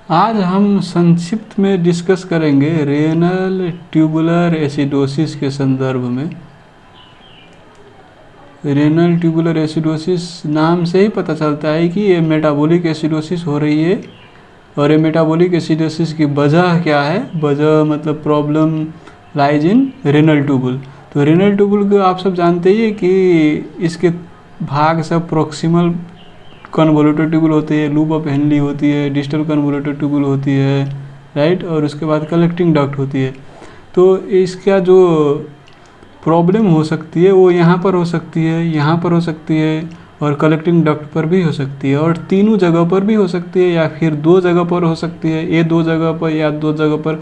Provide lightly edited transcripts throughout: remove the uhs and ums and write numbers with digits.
आज हम संक्षिप्त में डिस्कस करेंगे रेनल ट्यूबुलर एसिडोसिस के संदर्भ में। रेनल ट्यूबुलर एसिडोसिस नाम से ही पता चलता है कि ये मेटाबॉलिक एसिडोसिस हो रही है। और ये मेटाबॉलिक एसिडोसिस की वजह क्या है? वजह मतलब problem lies in renal tubule. तो रेनल ट्यूबुल को आप सब जानते ही है कि इसके भाग सब प्रोक्सिमल कन्वोल्यूटेड ट्यूबुल होती है, लूप ऑफ हेनली होती है, डिस्टल कन्वोल्यूटेड ट्यूबुल होती है, राइट। और उसके बाद कलेक्टिंग डक्ट होती है। तो इसका जो प्रॉब्लम हो सकती है वो यहाँ पर हो सकती है, यहाँ पर हो सकती है और कलेक्टिंग डक्ट पर भी हो सकती है, और तीनों जगह पर भी हो सकती है, या फिर दो जगह पर हो सकती है, ये दो जगह पर या दो जगह पर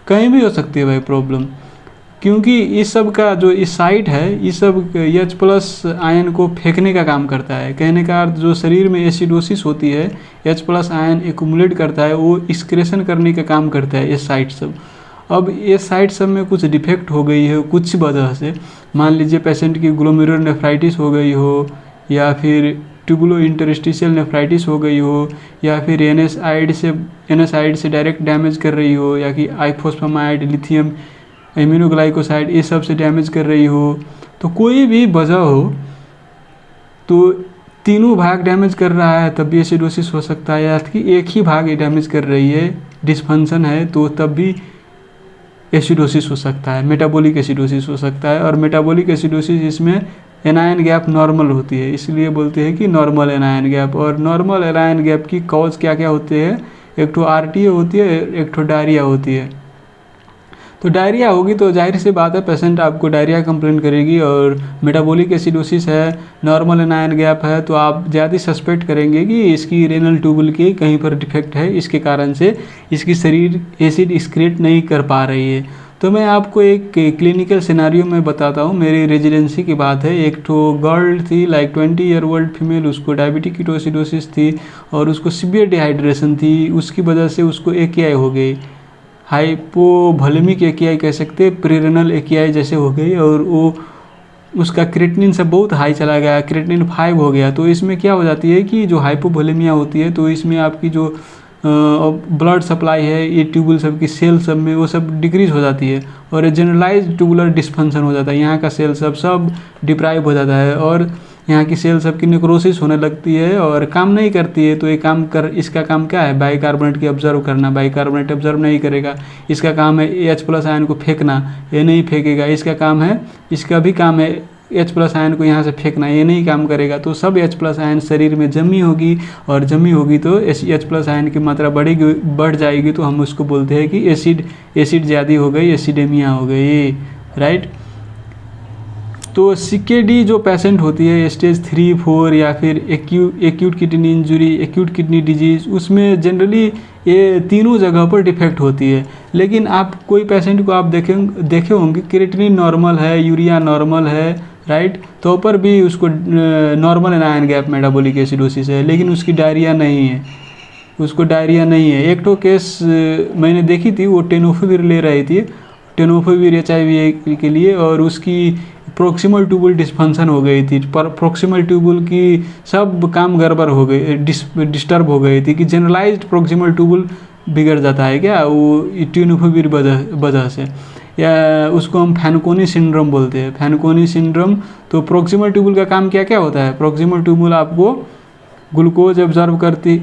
कहीं भी हो सकती है भाई प्रॉब्लम। क्योंकि इस सब का जो इस साइट है, इस सब H+ आयन को फेंकने का काम करता है। कहने का अर्थ जो शरीर में एसिडोसिस होती है, H+ आयन एक्यूमुलेट करता है, वो एक्सक्रेशन करने का काम करता है ये साइट सब। अब ये साइट सब में कुछ डिफेक्ट हो गई है कुछ वजह से, मान लीजिए पेशेंट की ग्लोमेरुलर नेफ्राइटिस हो गई हो, या फिर ट्यूबुलो इंटरस्टिशियल नेफ्राइटिस हो गई हो, या फिर NSAID से डायरेक्ट डैमेज कर रही हो, या कि आइफोस्फामाइड, लिथियम एमिनोग्लाइकोसाइड ये सब से डैमेज कर रही हो। तो कोई भी वजह हो तो तीनों भाग डैमेज कर रहा है तब भी एसिडोसिस हो सकता है, या कि एक ही भाग डैमेज कर रही है, डिस्फंक्शन है, तो तब भी एसिडोसिस हो सकता है, मेटाबॉलिक एसिडोसिस हो सकता है। और मेटाबॉलिक एसिडोसिस इसमें एनायन गैप नॉर्मल होती है, इसलिए बोलते हैं कि नॉर्मल एनायन गैप। और नॉर्मल एनायन गैप की कॉज क्या क्या होते हैं? एक तो RTA होती है, एक तो डायरिया होती है। तो डायरिया होगी तो जाहिर सी बात है पेशेंट आपको डायरिया कंप्लेन करेगी, और मेटाबॉलिक एसिडोसिस है, नॉर्मल एनायन गैप है, तो आप ज़्यादा सस्पेक्ट करेंगे कि इसकी रेनल ट्यूबुल की कहीं पर डिफेक्ट है, इसके कारण से इसकी शरीर एसिड एक्सक्रीट नहीं कर पा रही है। तो मैं आपको एक क्लिनिकल सिनारियो में बताता हूँ। मेरी रेजिडेंसी की बात है। एक तो गर्ल थी लाइक 20 ईयर ओल्ड फीमेल, उसको डायबिटिक कीटोसिडोसिस थी और उसको सीवियर डिहाइड्रेशन थी। उसकी वजह से उसको AKI हो गई, हाइपोवोलेमिक AKI कह सकते हैं, प्रीरेनल AKI जैसे हो गई, और वो उसका क्रिएटिनिन से बहुत हाई चला गया, क्रिएटिनिन 5 हो गया। तो इसमें क्या हो जाती है कि जो हाइपोवोलेमिया होती है तो इसमें आपकी जो ब्लड सप्लाई है ये ट्यूबुल सब की सेल सब में वो सब डिक्रीज हो जाती है, और जनरलाइज ट्यूबुलर डिस्फंक्शन हो जाता है। यहाँ का सेल सब डिप्राइव हो जाता है, और यहाँ की सेल सब की नेक्रोसिस होने लगती है और काम नहीं करती है। तो ये इसका काम क्या है? बाइकार्बोनेट की ऑब्जर्व करना। बाइकार्बोनेट ऑब्जर्व नहीं करेगा, इसका काम है H+ आयन को फेंकना, ये नहीं फेंकेगा। इसका भी काम है H+ आयन को यहाँ से फेंकना, ये नहीं काम करेगा। तो सब H+ आयन शरीर में जमी होगी, और जमी होगी तो H+ आयन की मात्रा बढ़ जाएगी, तो हम उसको बोलते हैं कि एसिड ज़्यादा हो गई, एसिडेमिया हो गई, राइट। तो CKD जो पेशेंट होती है स्टेज 3, 4 या फिर acute kidney injury, acute kidney disease, उसमें जनरली ये तीनों जगह पर डिफेक्ट होती है। लेकिन आप कोई पेशेंट को आप देखे होंगे क्रिएटिनिन नॉर्मल है, यूरिया नॉर्मल है, राइट, तो पर भी उसको normal anion gap metabolic acidosis है, लेकिन उसकी डायरिया नहीं है। एक तो केस मैंने देखी थी, वो टेनोफिविर ले रही थी, टेनोफिविर HIV के लिए, और उसकी प्रोक्सिमल ट्यूबुल डिस्फंक्शन हो गई थी। पर प्रोक्सिमल ट्यूबुल की सब काम गड़बड़ हो गई, डिस्टर्ब हो गई थी कि जनरलाइज्ड प्रोक्सिमल ट्यूबुल बिगड़ जाता है क्या वो टेनोफिविर वजह से, या उसको हम फैनकोनी सिंड्रोम बोलते हैं, फैनकोनी सिंड्रोम। तो प्रोक्सिमल ट्यूबुल का काम क्या क्या होता है? प्रोक्सिमल ट्यूबुल आपको ग्लूकोज ऑब्जर्व करती,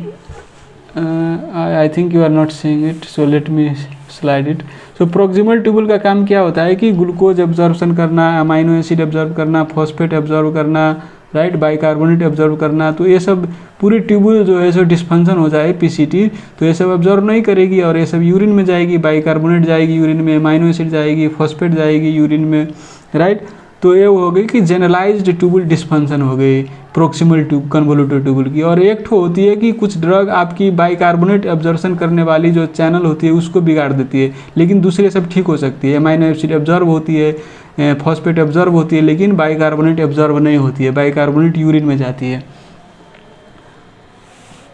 I think you are not seeing it, so let me slide it. So proximal tubule का काम क्या होता है कि ग्लूकोज एब्जॉर्प्शन करना, अमाइनो एसिड एब्जॉर्व करना, फॉस्फेट एब्जॉर्व करना, राइट, बाइकार्बोनेट एब्जॉर्व करना। तो ये सब पूरी ट्यूबुल जो है सो डिस्फंक्शन हो जाए PCT, तो ये सब एब्जॉर्व नहीं करेगी, और ये सब यूरिन में जाएगी, बाइकार्बोनेट जाएगी यूरिन में, अमाइनो एसिड जाएगी, फॉस्फेट जाएगी यूरिन में, राइट। तो ये हो गई कि जनरलाइज्ड ट्यूबुल डिस्फंक्शन हो गई प्रोक्सिमल ट्यूब कन्वोल्यूटेड ट्यूबुल की। और एक ठो होती है कि कुछ ड्रग आपकी बाइकार्बोनेट एब्जॉर्प्शन करने वाली जो चैनल होती है उसको बिगाड़ देती है, लेकिन दूसरे सब ठीक हो सकती है। अमाइनो एसिड एब्जॉर्ब होती है, फॉस्फेट एब्जॉर्ब होती है, लेकिन बाइकार्बोनेट एब्जॉर्ब नहीं होती है, बाइकार्बोनेट यूरिन में जाती है।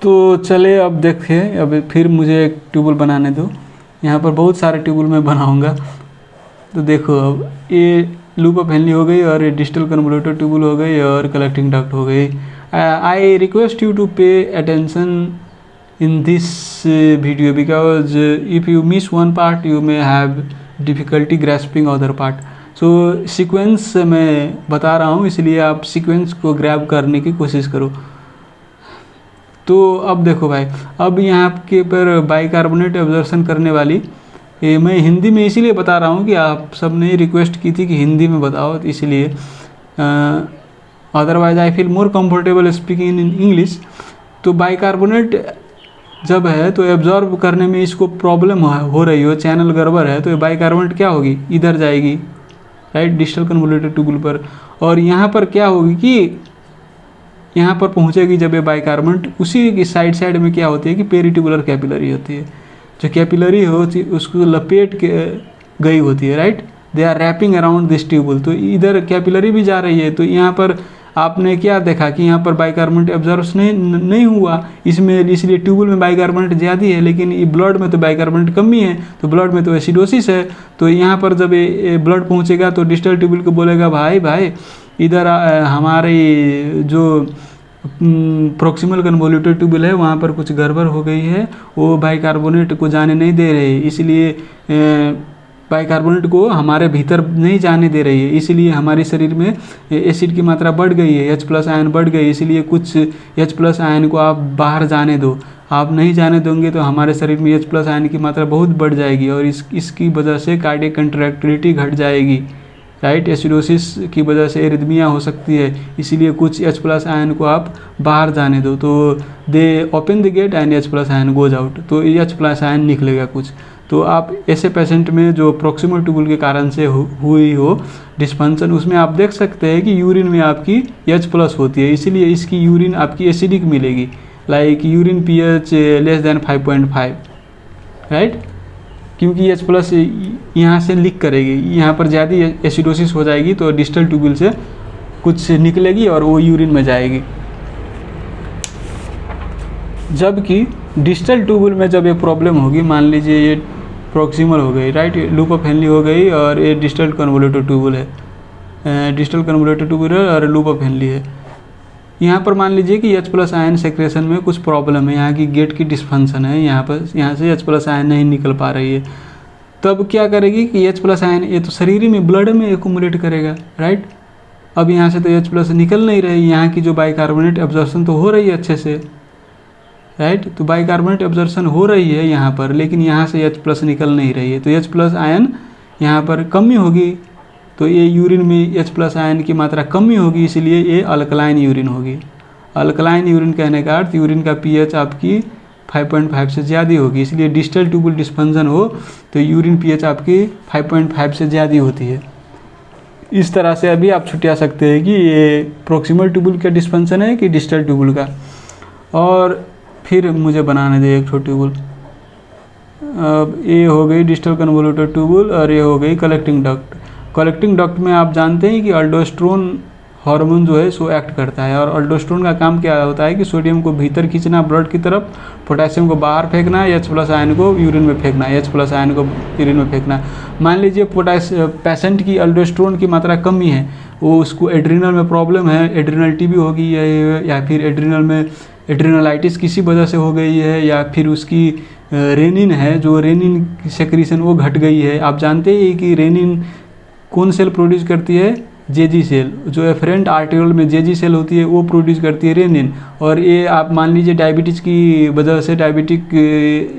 तो चले अब देखें, अब फिर मुझे एक ट्यूबुल बनाने दो। यहाँ पर बहुत सारे ट्यूबुल मैं बनाऊँगा। तो देखो, अब ये लूप ऑफ हेनली हो गई, और डिस्टल कन्वोल्यूटेड ट्यूबुल हो गई, और कलेक्टिंग डक्ट हो गई। I request you to pay attention in this video, because if you miss one part you may have difficulty grasping other part. So sequence मैं बता रहा हूँ, इसलिए आप सीक्वेंस को ग्रैब करने की कोशिश करो। तो अब देखो भाई, अब यहाँ के पर बाइकार्बोनेट एब्जॉर्प्शन करने वाली मैं हिंदी में इसीलिए बता रहा हूँ कि आप सब ने रिक्वेस्ट की थी कि हिंदी में बताओ, तो इसलिए otherwise I feel more comfortable speaking in English. तो बाइकार्बोनेट जब है तो एब्जॉर्ब करने में इसको प्रॉब्लम हो रही हो, चैनल गड़बड़ है, तो बाइकार्बोनेट क्या होगी, इधर जाएगी राइट, डिस्टल कन्वोल्यूटेड ट्यूबुल पर, और यहाँ पर क्या होगी कि यहाँ पर पहुँचेगी जब ये बाइकार्बोनेट, उसी की साइड में क्या होती है कि पेरिट्यूबुलर कैपिलरी होती है, जो कैपिलरी होती उसको लपेट के गई होती है right, they are wrapping around this tubule. तो इधर कैपिलरी भी जा रही है, तो यहाँ पर आपने क्या देखा कि यहाँ पर बाइकार्बोनेट एब्जॉर्प्शन नहीं हुआ इसमें, इसलिए ट्यूबुल में बाइकार्बोनेट ज़्यादा है, लेकिन ब्लड में तो बाइकार्बोनेट कम ही है, तो ब्लड में तो एसिडोसिस है। तो यहाँ पर जब ब्लड पहुँचेगा तो डिस्टल ट्यूबुल को बोलेगा भाई इधर हमारी जो प्रोक्सिमल कन्वोल्यूटेड ट्यूबुल है वहाँ पर कुछ गड़बड़ हो गई है, वो बाइकार्बोनेट को जाने नहीं दे रहे, इसलिए बाइकार्बोनेट को हमारे भीतर नहीं जाने दे रही है, इसलिए हमारे शरीर में एसिड की मात्रा बढ़ गई है, H+ आयन बढ़ गई, इसलिए कुछ H+ आयन को आप बाहर जाने दो। आप नहीं जाने दोगे तो हमारे शरीर में H+ आयन की मात्रा बहुत बढ़ जाएगी और इसकी वजह से कार्डियक कंट्रैक्टिलिटी घट जाएगी राइट, एसिडोसिस की वजह से एरिथमिया हो सकती है, इसीलिए कुछ H+ आयन को आप बाहर जाने दो। तो they open the gate and H+ ion goes out, तो H+ आयन निकलेगा कुछ। तो आप ऐसे पेशेंट में जो प्रोक्सिमल ट्यूबुल के कारण से हुई हो डिस्फंक्शन, उसमें आप देख सकते हैं कि यूरिन में आपकी H+ होती है, इसीलिए इसकी यूरिन आपकी एसिडिक मिलेगी, like urine pH less than 5.5 right, क्योंकि H+ यहाँ से लीक करेगी, यहाँ पर ज़्यादा एसिडोसिस हो जाएगी तो डिस्टल ट्यूबुल से कुछ निकलेगी और वो यूरिन में जाएगी। जबकि डिस्टल ट्यूबुल में जब ये प्रॉब्लम होगी, मान लीजिए ये प्रोक्सिमल हो गई राइट, लूप ऑफ हेनली हो गई और ये डिस्टल कन्वोल्यूटेड ट्यूबुल है, डिस्टल कन्वोल्यूटेड ट्यूबुल है और लूप ऑफ हेनली है। यहाँ पर मान लीजिए कि H+ आयन सेक्रेशन में कुछ प्रॉब्लम है, यहाँ की गेट की डिस्फंक्शन है, यहाँ से H+ आयन नहीं निकल पा रही है, तब क्या करेगी कि H+ आयन ये तो शरीर में ब्लड में एक्यूमुलेट करेगा राइट। अब यहाँ से तो H+ निकल नहीं रही, यहाँ की जो बाइकार्बोनेट एब्जॉर्प्शन तो हो रही है अच्छे से राइट, तो बाइकार्बोनेट एब्जॉर्प्शन हो रही है यहाँ पर, लेकिन यहाँ से H+ निकल नहीं रही है, तो H+ आयन यहाँ पर कमी होगी, तो ये यूरिन में H+ आयन की मात्रा कमी होगी, इसलिए ये अल्कलाइन यूरिन होगी। अल्कलाइन यूरिन कहने का अर्थ यूरिन का pH आपकी 5.5 से ज़्यादा होगी, इसलिए डिस्टल ट्यूबुल डिस्फंक्शन हो तो यूरिन pH आपकी 5.5 से ज़्यादा होती है। इस तरह से अभी आप छुटिया सकते हैं कि ये प्रोक्सिमल ट्यूबुल का डिस्फंक्शन है कि डिस्टल ट्यूबुल का। और फिर मुझे बनाने दे एक छोटी ट्यूबुल, अब ये हो गई डिस्टल कन्वोल्यूटेड ट्यूबुल और ये हो गई कलेक्टिंग डक्ट। कलेक्टिंग डक्ट में आप जानते हैं कि अल्डोस्टेरोन हार्मोन जो है सो एक्ट करता है, और अल्डोस्टेरोन का काम क्या होता है कि सोडियम को भीतर खींचना ब्लड की तरफ, पोटेशियम को बाहर फेंकना, H+ आयन को यूरिन में फेंकना, H+ आयन को यूरिन में फेंकना। मान लीजिए पेशेंट की अल्डोस्टेरोन की मात्रा कमी है, वो उसको एड्रिनल में प्रॉब्लम है, एड्रिनल टीबी हो गई है, या फिर एड्रिनल में एड्रिनलाइटिस किसी वजह से हो गई है, या फिर उसकी रेनिन है, जो रेनिन की सेक्रीशन वो घट गई है। आप जानते हैं कि रेनिन कौन सेल प्रोड्यूस करती है, जेजी सेल, जो एफरेंट आर्टेरियल में जेजी सेल होती है वो प्रोड्यूस करती है रेनिन, और ये आप मान लीजिए डायबिटीज़ की वजह से डायबिटिक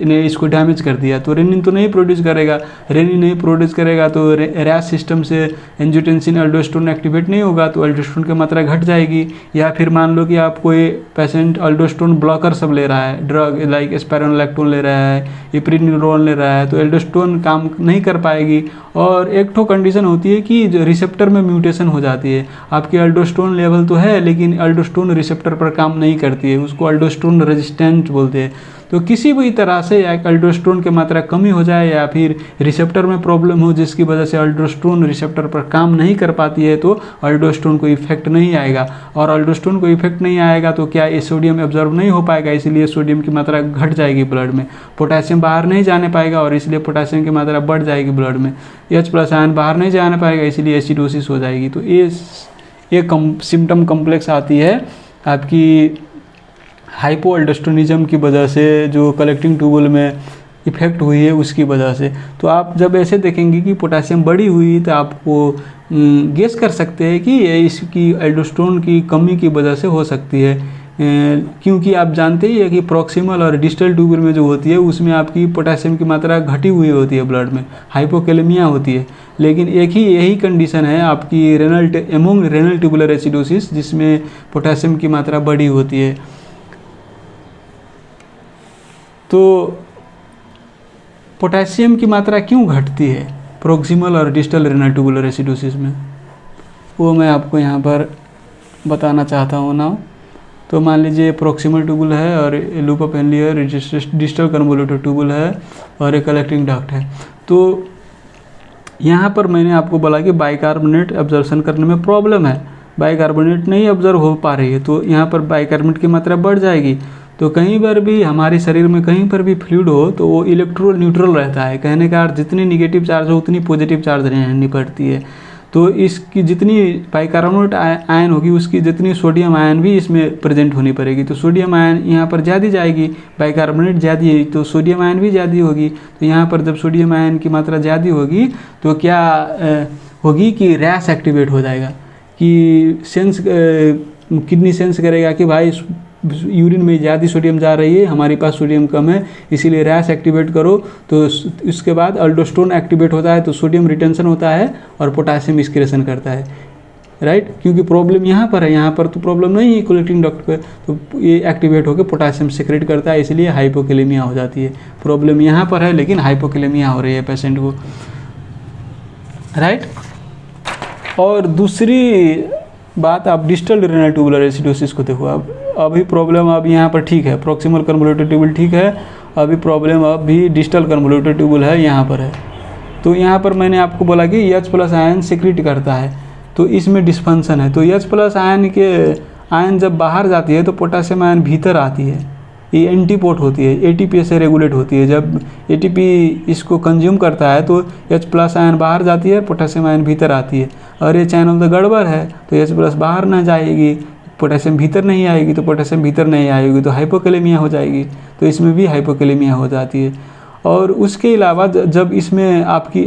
ने इसको डैमेज कर दिया, तो रेनिन तो नहीं प्रोड्यूस करेगा, रेनिन नहीं प्रोड्यूस करेगा तो रैस सिस्टम से एंजियोटेंसिन अल्डोस्टेरोन एक्टिवेट नहीं होगा, तो अल्डोस्टेरोन की मात्रा घट जाएगी। या फिर मान लो कि आप कोई पेशेंट अल्डोस्टेरोन ब्लॉकर सब ले रहा है, ड्रग लाइक स्पाइरोनोलैक्टोन ले रहा है, इप्रिनिलोन ले रहा है, तो अल्डोस्टेरोन काम नहीं कर पाएगी। और एक तो कंडीशन होती है कि जो रिसेप्टर में म्यूटेशन हो जाती है, आपकी अल्डोस्टेरोन लेवल तो है लेकिन अल्डोस्टेरोन रिसेप्टर पर काम नहीं करती है, उसको अल्डोस्टेरोन रेजिस्टेंट बोलते हैं। तो किसी भी तरह से या अल्डोस्टेरोन की मात्रा कमी हो जाए या फिर रिसेप्टर में प्रॉब्लम हो जिसकी वजह से अल्डोस्टेरोन रिसेप्टर पर काम नहीं कर पाती है, तो अल्डोस्टेरोन को इफेक्ट नहीं आएगा, और अल्डोस्टेरोन को इफेक्ट नहीं आएगा तो क्या ये सोडियम एब्जॉर्ब नहीं हो पाएगा, इसलिए सोडियम की मात्रा घट जाएगी ब्लड में, पोटेशियम बाहर नहीं जाने पाएगा और इसलिए पोटेशियम की मात्रा बढ़ जाएगी ब्लड में, H+ आयन बाहर नहीं जाने पाएगा इसलिए एसिडोसिस हो जाएगी। तो ये सिम्टम कम्प्लेक्स आती है आपकी हाइपोअल्डोस्टेरोनिज्म की वजह से जो कलेक्टिंग ट्यूबुल में इफेक्ट हुई है उसकी वजह से। तो आप जब ऐसे देखेंगे कि पोटेशियम बढ़ी हुई तो आपको गेस कर सकते हैं कि ये इसकी एल्डोस्टेरोन की कमी की वजह से हो सकती है, क्योंकि आप जानते ही है कि प्रॉक्सिमल और डिस्टल ट्यूबुल में जो होती है उसमें आपकी पोटेशियम की मात्रा घटी हुई होती है, ब्लड में हाइपोकैलेमिया होती है। लेकिन एक ही यही कंडीशन है आपकी एमोंग रेनल ट्यूबुलर एसिडोसिस जिसमें पोटेशियम की मात्रा बढ़ी होती है। तो पोटेशियम की मात्रा क्यों घटती है प्रॉक्सिमल और डिस्टल रेनल ट्यूबुलर एसिडोसिस में, वो मैं आपको यहाँ पर बताना चाहता हूँ ना। तो मान लीजिए प्रॉक्सिमल ट्यूबुल है और लूप ऑफ हेनली है, डिस्टल कन्वोल्यूटेड ट्यूबुल है और एक कलेक्टिंग डक्ट है। तो यहाँ पर मैंने आपको बोला कि बाइकार्बोनेट एब्जॉर्प्शन करने में प्रॉब्लम है, बाइकार्बोनेट नहीं ऑब्जर्व हो पा रही है, तो यहाँ पर बाइकार्बोनेट की मात्रा बढ़ जाएगी। तो कहीं पर भी हमारे शरीर में कहीं पर भी फ्लूइड हो तो वो इलेक्ट्रो न्यूट्रल रहता है, कहने का अर्थ जितनी निगेटिव चार्ज हो उतनी पॉजिटिव चार्ज रहनी पड़ती है। तो इसकी जितनी बाइकार्बोनेट आयन होगी उसकी जितनी सोडियम आयन भी इसमें प्रेजेंट होनी पड़ेगी। तो सोडियम आयन यहाँ पर ज़्यादा जाएगी, बाइकार्बोनेट ज़्यादा है तो सोडियम आयन भी ज़्यादा होगी। तो यहाँ पर जब सोडियम आयन की मात्रा ज़्यादा होगी तो क्या होगी कि रैश एक्टिवेट हो जाएगा, कि सेंस किडनी सेंस करेगा कि भाई यूरिन में ज़्यादा सोडियम जा रही है, हमारे पास सोडियम कम है, इसीलिए रैश एक्टिवेट करो। तो इसके बाद अल्डोस्टेरोन एक्टिवेट होता है तो सोडियम रिटेंशन होता है और पोटेशियम एक्सक्रीशन करता है, राइट। क्योंकि प्रॉब्लम यहाँ पर है, यहाँ पर तो प्रॉब्लम नहीं है कलेक्टिंग डक्ट पे, तो ये एक्टिवेट होकर पोटेशियम सेक्रेट करता है, इसलिए हाइपोकैलेमिया हो जाती है। प्रॉब्लम यहाँ पर है लेकिन हाइपोकैलेमिया हो रही है पेशेंट को, राइट। और दूसरी बात आप डिस्टल रेनल ट्यूबुलर एसिडोसिस को देखो। अब अभी प्रॉब्लम अब यहाँ पर ठीक है, प्रॉक्सिमल कन्वोल्यूटेड ट्यूबुल ठीक है, अभी प्रॉब्लम अभी डिस्टल कन्वोल्यूटेड ट्यूबुल है यहाँ पर है। तो यहाँ पर मैंने आपको बोला कि H+ आयन सिक्रीट करता है, तो इसमें डिस्फंक्शन है। तो H+ आयन जब बाहर जाती है तो पोटेशियम आयन भीतर आती है, ये एंटीपोट होती है, ATP से रेगुलेट होती है। जब ATP इसको कंज्यूम करता है तो H+ आयन बाहर जाती है, पोटेशियम आयन भीतर आती है। और ये चैनल तो गड़बड़ है, तो H+ बाहर ना जाएगी, पोटेशियम भीतर नहीं आएगी, तो पोटेशियम भीतर नहीं आएगी तो हाइपोकैलेमिया हो जाएगी। तो इसमें भी हाइपोकैलेमिया हो जाती है। और उसके अलावा जब इसमें आपकी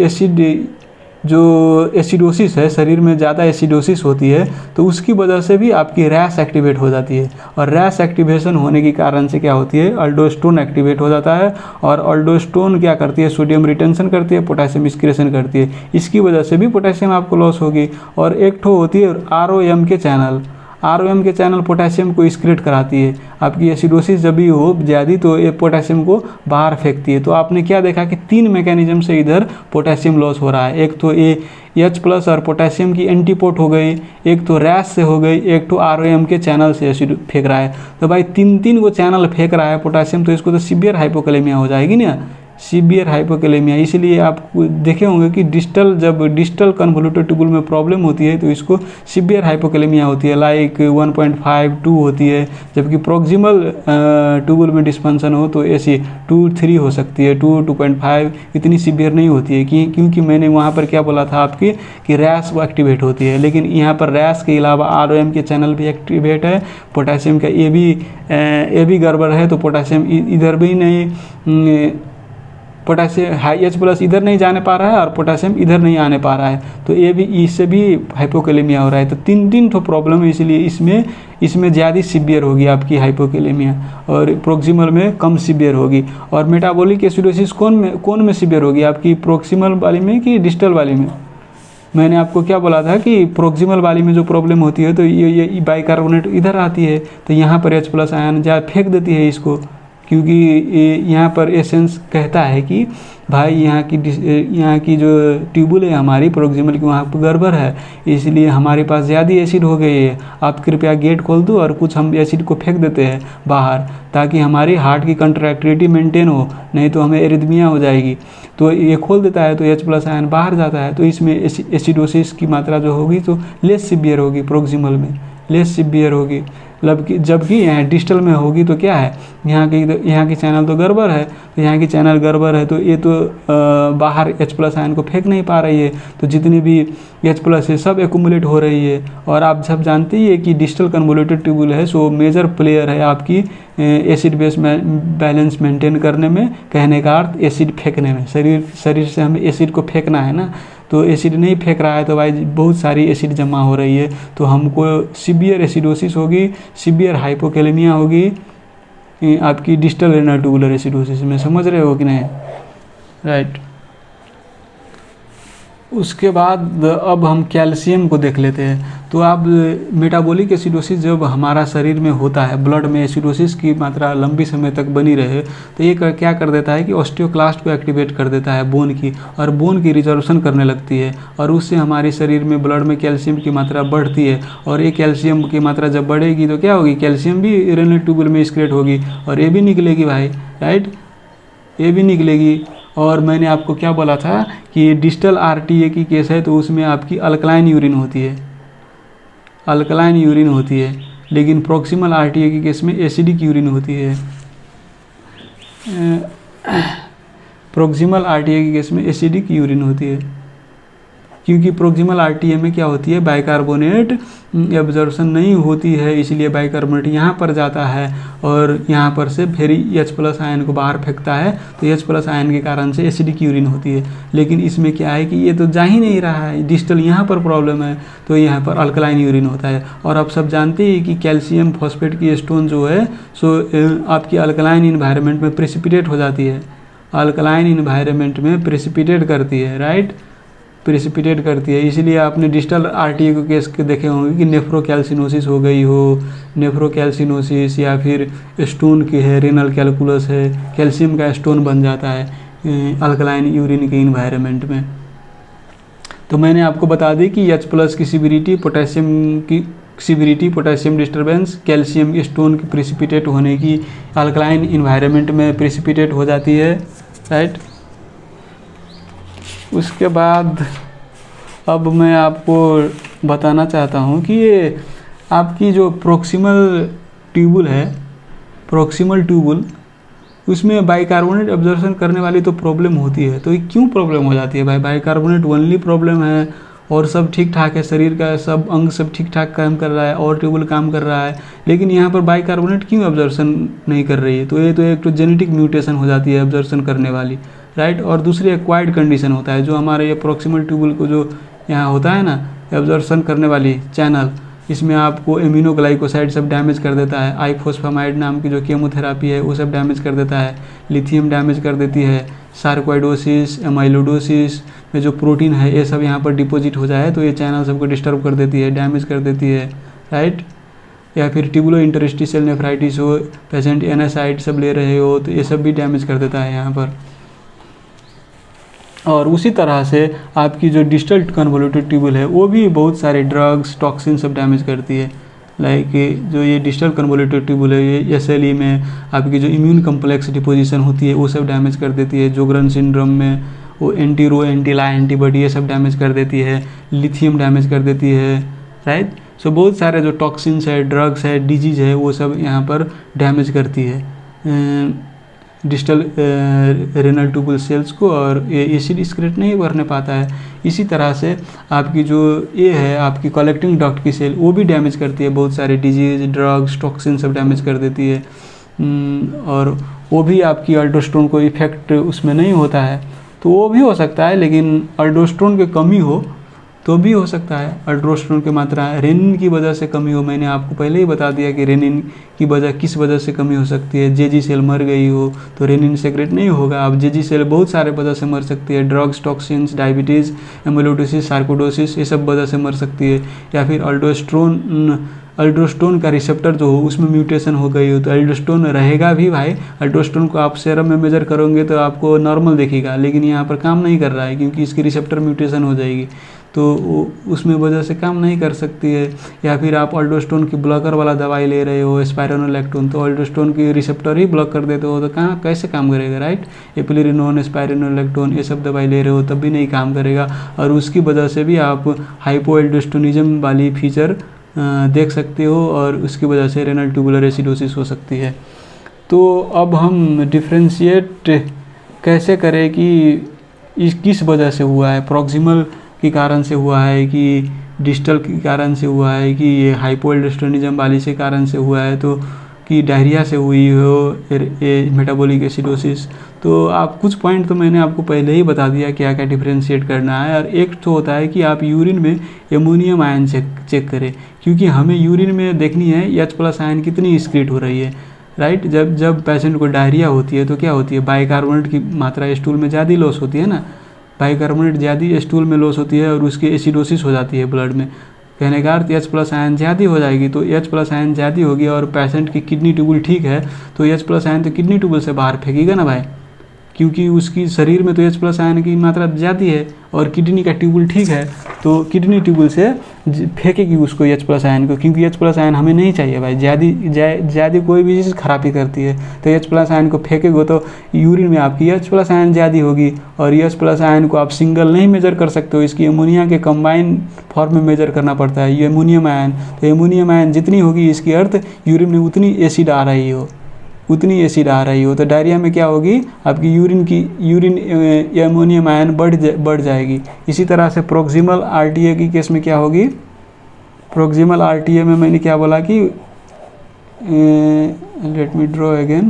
जो एसिडोसिस है, शरीर में ज़्यादा एसिडोसिस होती है तो उसकी वजह से भी आपकी रैश एक्टिवेट हो जाती है। और रैश एक्टिवेशन होने के कारण से क्या होती है, अल्डोस्टेरोन एक्टिवेट हो जाता है। और अल्डोस्टेरोन क्या करती है, सोडियम रिटेंशन करती है, पोटेशियम एक्सक्रीशन करती है, इसकी वजह से भी पोटेशियम आपको लॉस होगी। और एक ठो होती है ROM के चैनल, ROM के चैनल पोटेशियम को एक्सक्रीट कराती है। आपकी एसिडोसिस जब भी हो ज़्यादा तो ये पोटेशियम को बाहर फेंकती है। तो आपने क्या देखा कि 3 मैकेनिज्म से इधर पोटेशियम लॉस हो रहा है। एक तो ये H+ और पोटेशियम की एंटीपोट हो गई, एक तो रैश से हो गई, एक तो ROM के चैनल से एसिड फेंक रहा है। तो भाई 3 को चैनल फेंक रहा है पोटेशियम, तो इसको तो सीवियर हाइपोकैलेमिया हो जाएगी ना, सीवियर हाइपोकैलेमिया। इसलिए आप देखे होंगे कि जब डिस्टल कन्वोल्यूटेड ट्यूबुल में प्रॉब्लम होती है तो इसको सीवियर हाइपोकैलेमिया होती है, लाइक 1.5-2 होती है। जबकि प्रॉक्सिमल ट्यूबुल में डिस्फंक्शन हो तो ऐसी 2-3 हो सकती है, 2-2.5 इतनी सीवियर नहीं होती है। क्योंकि मैंने वहाँ पर क्या बोला था आपकी कि रैश वो एक्टिवेट होती है, लेकिन यहाँ पर रैश के अलावा ROM के चैनल भी एक्टिवेट है, पोटेशियम का ये भी गड़बड़ है। तो पोटेशियम इधर भी नहीं, पोटेशियम H+ इधर नहीं जाने पा रहा है और पोटेशियम इधर नहीं आने पा रहा है, तो ये भी इससे भी हाइपोकैलेमिया हो रहा है। तो 3 ठो प्रॉब्लम है, इसलिए इसमें ज़्यादा सीवियर होगी आपकी हाइपोकैलेमिया और प्रॉक्सिमल में कम सीवियर होगी। और मेटाबॉलिक एसिडोसिस कौन में सीवियर होगी, आपकी प्रॉक्सिमल वाली में कि डिस्टल वाली में। मैंने आपको क्या बोला था कि प्रॉक्सिमल वाली में जो प्रॉब्लम होती है तो ये बाइकार्बोनेट इधर आती है, तो यहाँ पर H+ आयन ज़्यादा फेंक देती है इसको। क्योंकि यहाँ पर एसेंस कहता है कि भाई यहाँ की जो ट्यूबुल है हमारी प्रॉक्सिमल की, वहाँ पर गड़बड़ है, इसलिए हमारे पास ज़्यादा एसिड हो गई है, आप कृपया गेट खोल दो और कुछ हम एसिड को फेंक देते हैं बाहर, ताकि हमारी हार्ट की कंट्रैक्टिलिटी मेंटेन हो, नहीं तो हमें एरिथमिया हो जाएगी। तो ये खोल देता है तो H+ आयन बाहर जाता है, तो इसमें एसिडोसिस की मात्रा जो होगी तो लेस सीवियर होगी, प्रॉक्सिमल में लेस सीवियर होगी। जबकि यहाँ डिस्टल में होगी तो क्या है, यहाँ की चैनल तो गड़बड़ है, तो यहाँ की चैनल गड़बड़ है तो ये तो बाहर H+ आयन को फेंक नहीं पा रही है, तो जितनी भी H+ है सब एक्यूमुलेट हो रही है। और आप सब जानते ही है कि डिस्टल कन्वोल्यूटेड ट्यूबुल है सो मेजर प्लेयर है आपकी एसिड बेस बैलेंस मेंटेन करने में, कहने का अर्थ एसिड फेंकने में, शरीर से हमें एसिड को फेंकना है ना, तो एसिड नहीं फेंक रहा है तो भाई बहुत सारी एसिड जमा हो रही है, तो हमको सीवियर एसिडोसिस होगी, सीवियर हाइपोकैलेमिया होगी आपकी डिस्टल रेनल ट्यूबुलर एसिडोसिस में। समझ रहे हो कि नहीं? राइट। उसके बाद अब हम कैल्शियम को देख लेते हैं। तो आप मेटाबॉलिक एसिडोसिस जब हमारा शरीर में होता है, ब्लड में एसिडोसिस की मात्रा लंबी समय तक बनी रहे, तो ये क्या कर देता है कि ऑस्टियोक्लास्ट को एक्टिवेट कर देता है बोन की, और बोन की रिजर्वेशन करने लगती है, और उससे हमारे शरीर में ब्लड में कैल्शियम की मात्रा बढ़ती है। और ये कैल्शियम की मात्रा जब बढ़ेगी तो क्या होगी, कैल्शियम भी रेनल ट्यूबुल में एक्सक्रीट होगी और ये भी निकलेगी भाई, राइट, ये भी निकलेगी। और मैंने आपको क्या बोला था कि डिस्टल आरटीए की केस है तो उसमें आपकी अल्कलाइन यूरिन होती है, अल्कलाइन यूरिन होती है, लेकिन प्रॉक्सिमल आरटीए की केस में एसिडिक यूरिन होती है। प्रॉक्सिमल आरटीए की केस में एसिडिक यूरिन होती है, क्योंकि प्रॉक्सिमल आरटीए में क्या होती है, बाइकार्बोनेट एब्जॉर्प्शन नहीं होती है, इसलिए बाइकार्बोनेट यहाँ पर जाता है और यहाँ पर से फिर H+ आयन को बाहर फेंकता है, तो H+ आयन के कारण से एसिडिक यूरिन होती है। लेकिन इसमें क्या है कि ये तो जा ही नहीं रहा है, डिस्टल यहाँ पर प्रॉब्लम है, तो यहाँ पर अल्कलाइन यूरिन होता है। और आप सब जानते हैं कि कैल्शियम फॉस्फेट की स्टोन जो है सो आपकी अल्कलाइन इन्वायरमेंट में प्रेसिपिटेट हो जाती है, अल्कलाइन इन्वायरमेंट में प्रेसिपिटेट करती है, राइट, प्रेसिपिटेट करती है। इसलिए आपने डिस्टल आरटीए को केस के देखे होंगे कि नेफ्रोकैल्सिनोसिस हो गई हो, नेफ्रोकैल्सिनोसिस, या फिर स्टोन की है, रेनल कैलकुलस है, कैल्शियम का स्टोन बन जाता है अल्कलाइन यूरिन के इन्वायरमेंट में। तो मैंने आपको बता दी कि H+ की सिविरिटी, पोटेशियम की severity, potassium disturbance, calcium stone की प्रेसिपिटेट होने की अल्कलाइन इन्वायरमेंट में प्रेसिपिटेट हो जाती है, राइट। उसके बाद अब मैं आपको बताना चाहता हूँ कि ये आपकी जो प्रॉक्सिमल ट्यूबुल है, प्रॉक्सिमल ट्यूबुल, उसमें बाइकार्बोनेट एब्जॉर्प्शन करने वाली तो प्रॉब्लम होती है। तो ये क्यों प्रॉब्लम हो जाती है भाई? बाइकार्बोनेट ओनली प्रॉब्लम है और सब ठीक ठाक है, शरीर का सब अंग सब ठीक ठाक काम कर रहा है और ट्यूबुल काम कर रहा है, लेकिन यहाँ पर बाइकार्बोनेट क्यों एब्जॉर्प्शन नहीं कर रही है? तो ये तो एक तो जेनेटिक म्यूटेशन हो जाती है एब्जॉर्प्शन करने वाली, राइट। और दूसरी एक्वायर्ड कंडीशन होता है, जो हमारे ये प्रॉक्सिमल ट्यूबुल को जो यहाँ होता है ना एब्जॉर्प्शन करने वाली चैनल, इसमें आपको एमिनोग्लाइकोसाइड सब डैमेज कर देता है, आइफोस्फामाइड नाम की जो केमोथेरापी है वो सब डैमेज कर देता है, लिथियम डैमेज कर देती है, सार्कोइडोसिस, एमाइलोडोसिस में जो प्रोटीन है ये सब यहाँ पर डिपॉजिट हो जाए तो ये चैनल सबको डिस्टर्ब कर देती है, डैमेज कर देती है, राइट। या फिर ट्यूबुलो इंटरस्टिशियल नेफ्राइटिस हो, पेशेंट NSAID सब ले रहे हो तो ये सब भी डैमेज कर देता है यहाँ पर। और उसी तरह से आपकी जो डिस्टल कन्वोल्यूटेड ट्यूबुल है वो भी बहुत सारे ड्रग्स, टॉक्सिन सब डैमेज करती है। लाइक जो ये डिस्टल कन्वोल्यूटेड ट्यूबुल है ये SLE में आपकी जो इम्यून कम्प्लेक्स डिपोजिशन होती है वो सब डैमेज कर देती है। जोग्रन सिंड्रोम में वो एंटी-रो, एंटी-ला एंटीबॉडी ये सब डैमेज कर देती है, लिथियम डैमेज कर देती है, राइट। सो बहुत सारे जो टॉक्सिन्स है, ड्रग्स है, डिजीज है वो सब यहाँ पर डैमेज करती है डिस्टल रेनल ट्यूबुल सेल्स को, और ये एसिड एक्सक्रीट नहीं करने पाता है। इसी तरह से आपकी जो ये है आपकी कलेक्टिंग डक्ट की सेल वो भी डैमेज करती है, बहुत सारे डिजीज, ड्रग्स, टॉक्सिन सब डैमेज कर देती है। और वो भी आपकी अल्डोस्टेरोन को इफेक्ट उसमें नहीं होता है, तो वो भी हो सकता है, लेकिन अल्डोस्टेरोन की कमी हो तो भी हो सकता है। अल्डोस्टेरोन की मात्रा रेनिन की वजह से कमी हो, मैंने आपको पहले ही बता दिया कि रेनिन की वजह किस वजह से कमी हो सकती है। जेजी सेल मर गई हो तो रेनिन सेक्रेट नहीं होगा। अब जेजी सेल बहुत सारे वजह से मर सकती है, ड्रग्स, टॉक्सिन्स, डायबिटीज़, एमिलोडोसिस, सार्कोडोसिस ये सब वजह से मर सकती है। या फिर अल्डोस्टेरोन का रिसेप्टर जो हो उसमें म्यूटेशन हो गई हो तो अल्डोस्टेरोन रहेगा भी भाई। अल्डोस्टेरोन को आप सेरम में मेजर करोगे तो आपको नॉर्मल दिखेगा, लेकिन यहाँ पर काम नहीं कर रहा है क्योंकि इसकी रिसेप्टर म्यूटेशन हो जाएगी, तो उसमें वजह से काम नहीं कर सकती है। या फिर आप अल्डोस्टेरोन की ब्लॉकर वाला दवाई ले रहे हो, स्पाइरोनोलैक्टोन, तो अल्डोस्टेरोन की रिसेप्टर ही ब्लॉक कर देते हो तो कहाँ कैसे काम करेगा, राइट। एपिलिरिनोन, स्पाइरोनोलैक्टोन ये सब दवाई ले रहे हो तब भी नहीं काम करेगा, और उसकी वजह से भी आप हाइपोएल्डोस्टेरोनिज्म वाली फीचर देख सकते हो, और उसकी वजह से रेनल ट्यूबुलर एसिडोसिस हो सकती है। तो अब हम डिफ्रेंशिएट कैसे करें कि किस वजह से हुआ है, प्रॉक्सिमल के कारण से हुआ है कि डिस्टल के कारण से हुआ है कि ये हाइपोएल्डोस्टेरोनिज्म वाली से कारण से हुआ है। तो कि डायरिया से हुई हो मेटाबॉलिक एसिडोसिस। तो आप कुछ पॉइंट तो मैंने आपको पहले ही बता दिया क्या क्या डिफ्रेंशिएट करना है। और एक तो होता है कि आप यूरिन में एमोनियम आयन चेक करें, क्योंकि हमें यूरिन में देखनी है H+ आयन कितनी एक्सक्रीट हो रही है, राइट। जब पेशेंट को डायरिया होती है तो क्या होती है, बाइकार्बोनेट की मात्रा स्टूल में ज़्यादा लॉस होती है ना, बाइकार्बोनेट ज़्यादा स्टूल में लॉस होती है और उसकी एसिडोसिस हो जाती है ब्लड में। कहने का अर्थ H+ आयन ज़्यादा हो जाएगी, तो H+ आयन ज़्यादा होगी और पेशेंट की किडनी ट्यूबुल ठीक है तो H+ आयन तो किडनी ट्यूबुल से बाहर फेंकेगा ना भाई, क्योंकि उसकी शरीर में तो H+ आयन की मात्रा ज़्यादा है और किडनी का ट्यूबुल ठीक है तो किडनी ट्यूबुल से फेंकेगी उसको H+ आयन को, क्योंकि H+ आयन हमें नहीं चाहिए भाई। ज़्यादा कोई भी चीज़ खराबी करती है, तो H+ आयन को फेंकेगो तो यूरिन में आपकी H+ आयन ज़्यादा होगी। और H+ आयन को आप सिंगल नहीं मेजर कर सकते हो, इसकी अमोनिया के कंबाइन फॉर्म में मेजर करना पड़ता है, ये अमोनियम आयन। तो अमोनियम आयन जितनी होगी इसकी अर्थ यूरिन में उतनी एसिड आ रही हो, तो डायरिया में क्या होगी, आपकी यूरिन एमोनियम आयन बढ़ जाएगी। इसी तरह से प्रोक्सिमल RTA की केस में क्या होगी, प्रोक्सिमल RTA में मैंने क्या बोला कि let me draw again,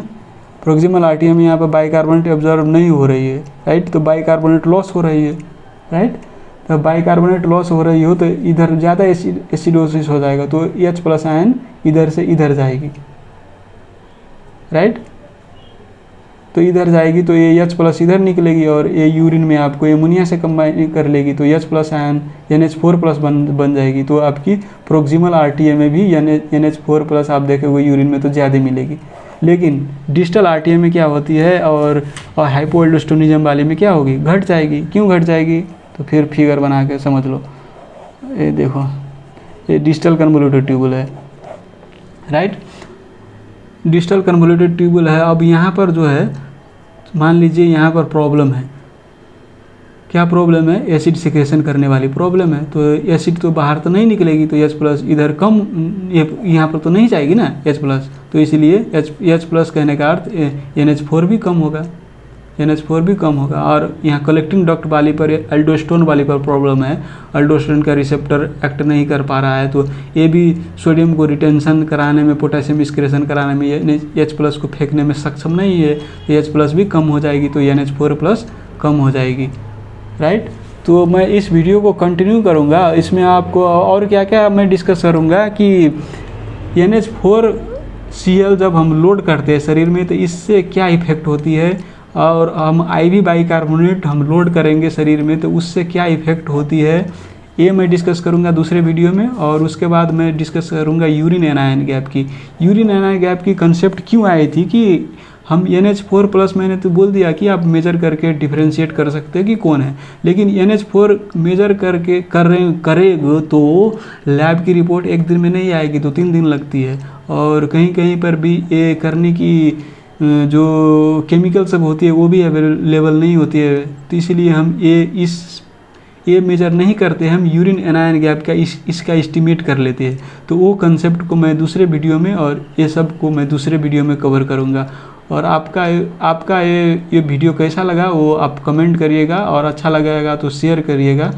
proximal RTA में यहाँ पर बाइकार्बोनेट ऑब्जर्व नहीं हो रही है, राइट। तो बाइकार्बोनेट लॉस हो रही है, राइट। तो बाइकार्बोनेट लॉस हो रही हो तो इधर ज़्यादा एसिडोसिस हो जाएगा, तो H+ आयन इधर से इधर जाएगी, राइट। तो इधर जाएगी तो ये H+ इधर निकलेगी और ये यूरिन में आपको एमोनिया से कंबाइन कर लेगी तो H+ आयन NH4+ बन जाएगी। तो आपकी प्रोक्सिमल RTA में भी NH4+ आप देखोगे यूरिन में तो ज़्यादा मिलेगी। लेकिन डिस्टल RTA में क्या होती है और हाइपोएल्डोस्टेरोनिज्म वाले में क्या होगी, घट जाएगी। क्यों घट जाएगी, तो फिर फिगर बना के समझ लो। ये देखो, ये डिस्टल कन्वोल्यूटेड ट्यूबुल है, राइट। डिस्टल कन्वोल्यूटेड ट्यूबुल है। अब यहाँ पर जो है मान लीजिए यहाँ पर प्रॉब्लम है, क्या प्रॉब्लम है, एसिड सिक्रेशन करने वाली प्रॉब्लम है। तो एसिड तो बाहर तो नहीं निकलेगी, तो H+ इधर कम, यहाँ पर तो नहीं जाएगी ना H+, तो इसलिए H+ कहने का अर्थ NH4 भी कम होगा, NH4 भी कम होगा। और यहाँ कलेक्टिंग डक्ट वाली पर, एल्डोस्टेरोन वाली पर प्रॉब्लम है, एल्डोस्टेरोन का रिसेप्टर एक्ट नहीं कर पा रहा है, तो ये भी सोडियम को रिटेंशन कराने में, पोटेशियम एक्सक्रीशन कराने में H+ को फेंकने में सक्षम नहीं है, तो H+ भी कम हो जाएगी, तो NH4+ कम हो जाएगी, राइट। तो मैं इस वीडियो को कंटिन्यू करूँगा, इसमें आपको और क्या क्या मैं डिस्कस करूँगा कि NH4Cl जब हम लोड करते हैं शरीर में तो इससे क्या इफेक्ट होती है, और हम IV बाइकार्बोनेट हम लोड करेंगे शरीर में तो उससे क्या इफेक्ट होती है, ये मैं डिस्कस करूंगा दूसरे वीडियो में। और उसके बाद मैं डिस्कस करूंगा यूरिन एनायन गैप की। यूरिन एनायन गैप की कंसेप्ट क्यों आई थी कि हम NH4+ मैंने तो बोल दिया कि आप मेजर करके डिफ्रेंशिएट कर सकते हैं कि कौन है, लेकिन NH4 मेजर करके करेगा तो लैब की रिपोर्ट एक दिन में नहीं आएगी, 2-3 दिन लगती है। और कहीं कहीं पर भी ये करने की जो केमिकल सब होती है वो भी अवेलेबल नहीं होती है, तो इसलिए हम ये मेजर नहीं करते, हम यूरिन एनायन गैप का इसका एस्टिमेट कर लेते हैं। तो वो कंसेप्ट को मैं दूसरे वीडियो में और ये सब को मैं दूसरे वीडियो में कवर करूँगा। और आपका ये वीडियो कैसा लगा वो आप कमेंट करिएगा, और अच्छा लगेगा तो शेयर करिएगा।